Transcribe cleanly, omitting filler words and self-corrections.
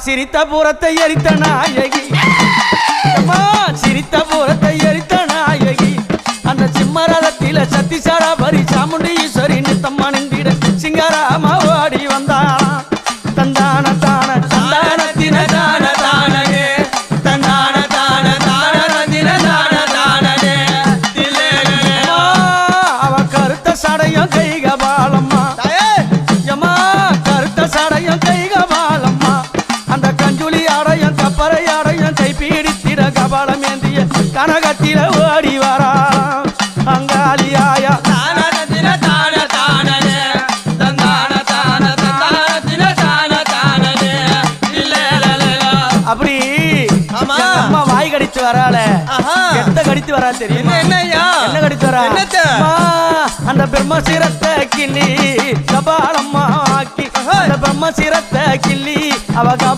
சிரித்த பூரத்தை எரித்த நாயகி சிரித்த பூரத்தை எரித்த நாயகி அந்த சிம்மரதத்தில சத்திசாரா பரி சாமுண்டி ஈஸ்வரி நித்தம்மா நின்றிட சிங்காராமா ஓடி வந்தாளாம் தந்தான தான தந்தான தின தான தானே தந்தான தான தான தின தான தானே அவ கருத்த சடையும் கைகபாலம்மா யமா கருத்த சடையும் கைகபாலம்மா அந்த கஞ்சுளி ஆடையும் கப்பரை ஆடையும் கைப்பீடித்திட கபாலம் ஏந்திய கனகத்தில ஓடி வரா அங்காளியாயா அப்படி அம்மா வாய் கடிச்சு வரால எத்த கடித்து வரா தெரியும் என்ன கடித்து வரா அந்த பிரம்மசிரத்தை கிள்ளி கபாலம்மா ஆக்கி அந்த பிரம்மசிரத்தை கிள்ளி அவ கபா